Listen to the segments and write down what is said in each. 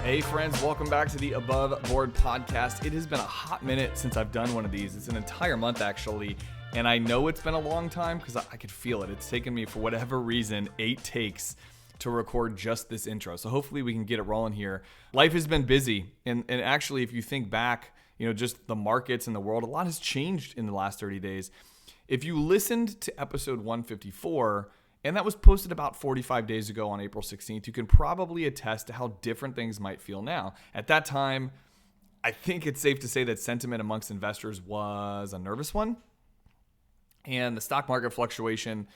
Hey friends, welcome back to the Above Board podcast. It has been a hot minute since I've done one of these. It's an entire month actually, and I know it's been a long time because I could feel it. It's taken me, for whatever reason, 8 takes to record just this intro. So hopefully we can get it rolling here. Life has been busy, and actually if you think back, just the markets and the world, a lot has changed in the last 30 days. If you listened to episode 154, and that was posted about 45 days ago on April 16th, you can probably attest to how different things might feel now. At that time, I think it's safe to say that sentiment amongst investors was a nervous one. And the stock market fluctuation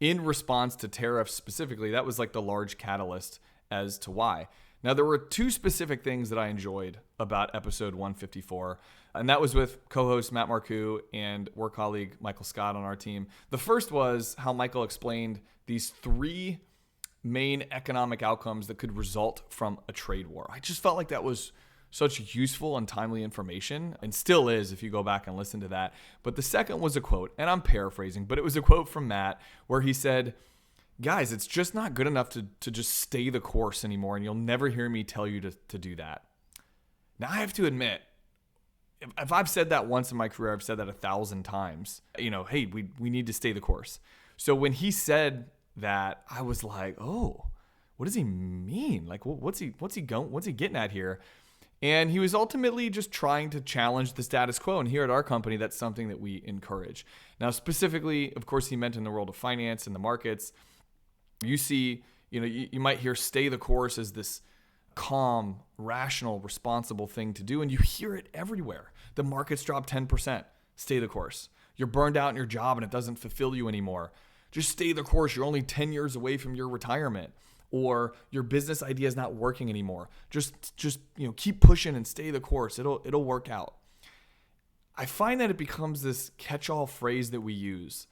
in response to tariffs specifically, that was like the large catalyst as to why. Now, there were 2 specific things that I enjoyed about episode 154, and that was with co-host Matt Marcoux and work colleague Michael Scott on our team. The first was how Michael explained these 3 main economic outcomes that could result from a trade war. I just felt like that was such useful and timely information, and still is if you go back and listen to that. But the second was a quote, and I'm paraphrasing, but it was a quote from Matt where he said, "Guys, it's just not good enough to just stay the course anymore, and you'll never hear me tell you to do that." Now, I have to admit, if I've said that once in my career, I've said that 1,000 times, hey, we need to stay the course. So when he said that, I was like, oh, what does he mean? Like, what's he getting at here? And he was ultimately just trying to challenge the status quo. And here at our company, that's something that we encourage. Now, specifically, of course, he meant in the world of finance and the markets. You see, you might hear stay the course as this calm, rational, responsible thing to do. And you hear it everywhere. The markets drop 10%. Stay the course. You're burned out in your job and it doesn't fulfill you anymore. Just stay the course. You're only 10 years away from your retirement. Or your business idea is not working anymore. Just keep pushing and stay the course. It'll work out. I find that it becomes this catch-all phrase that we use.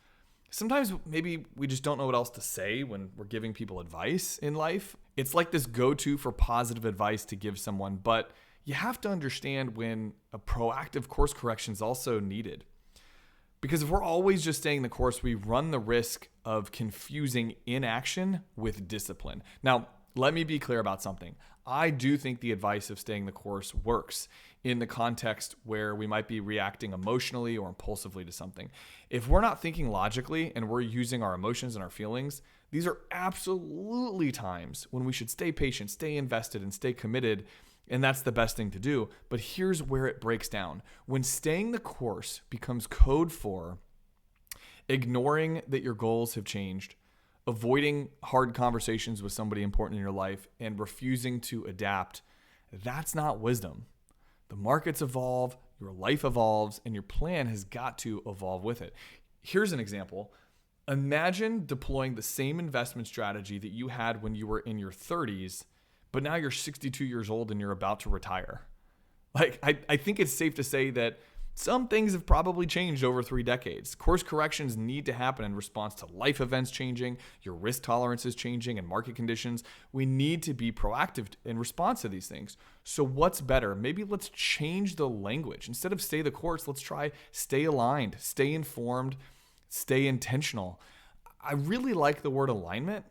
Sometimes maybe we just don't know what else to say when we're giving people advice in life. It's like this go-to for positive advice to give someone, but you have to understand when a proactive course correction is also needed. Because if we're always just staying the course, we run the risk of confusing inaction with discipline. Now, let me be clear about something. I do think the advice of staying the course works in the context where we might be reacting emotionally or impulsively to something. If we're not thinking logically and we're using our emotions and our feelings, these are absolutely times when we should stay patient, stay invested, and stay committed. And that's the best thing to do. But here's where it breaks down. When staying the course becomes code for ignoring that your goals have changed, avoiding hard conversations with somebody important in your life, and refusing to adapt, that's not wisdom. The markets evolve, your life evolves, and your plan has got to evolve with it. Here's an example. Imagine deploying the same investment strategy that you had when you were in your 30s, but now you're 62 years old and you're about to retire. I think it's safe to say that some things have probably changed over 3 decades. Course corrections need to happen in response to life events changing, your risk tolerances changing, and market conditions. We need to be proactive in response to these things. So what's better? Maybe let's change the language. Instead of stay the course, let's try stay aligned, stay informed, stay intentional. I really like the word alignment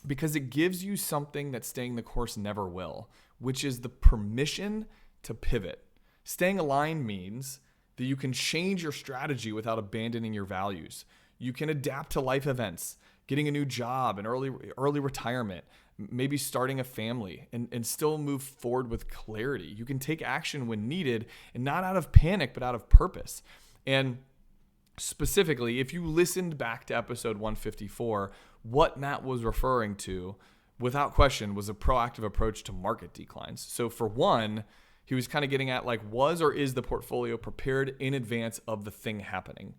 because it gives you something that staying the course never will, which is the permission to pivot. Staying aligned means that you can change your strategy without abandoning your values. You can adapt to life events, getting a new job, an early retirement, maybe starting a family, and still move forward with clarity. You can take action when needed, and not out of panic, but out of purpose. And specifically, if you listened back to episode 154, what Matt was referring to, without question, was a proactive approach to market declines. So for one, he was kind of getting at was or is the portfolio prepared in advance of the thing happening?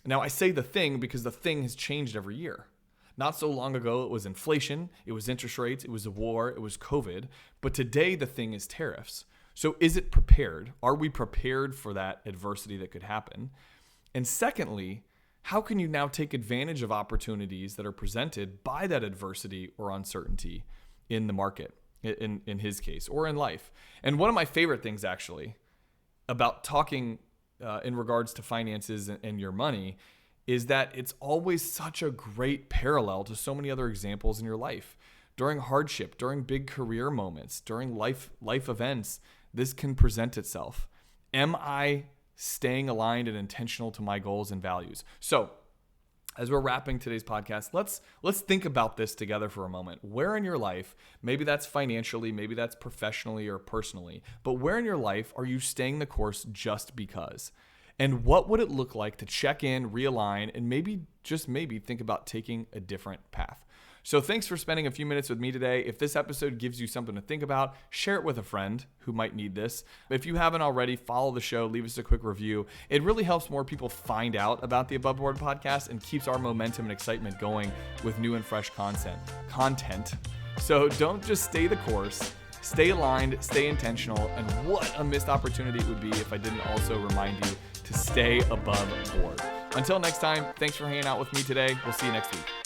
Now, I say the thing because the thing has changed every year. Not so long ago, it was inflation, it was interest rates, it was a war, it was COVID. But today, the thing is tariffs. So is it prepared? Are we prepared for that adversity that could happen? And secondly, how can you now take advantage of opportunities that are presented by that adversity or uncertainty in the market, in his case, or in life? And one of my favorite things, actually, about talking in regards to finances and your money is that it's always such a great parallel to so many other examples in your life. during hardship, during big career moments, during life events, this can present itself. Am I staying aligned and intentional to my goals and values? So as we're wrapping today's podcast, let's think about this together for a moment. Where in your life, maybe that's financially, maybe that's professionally or personally, but where in your life are you staying the course just because? And what would it look like to check in, realign, and maybe, just maybe, think about taking a different path? So thanks for spending a few minutes with me today. If this episode gives you something to think about, share it with a friend who might need this. If you haven't already, follow the show, leave us a quick review. It really helps more people find out about the Above Board podcast and keeps our momentum and excitement going with new and fresh content. So don't just stay the course, stay aligned, stay intentional, and what a missed opportunity it would be if I didn't also remind you to stay above board. Until next time, thanks for hanging out with me today. We'll see you next week.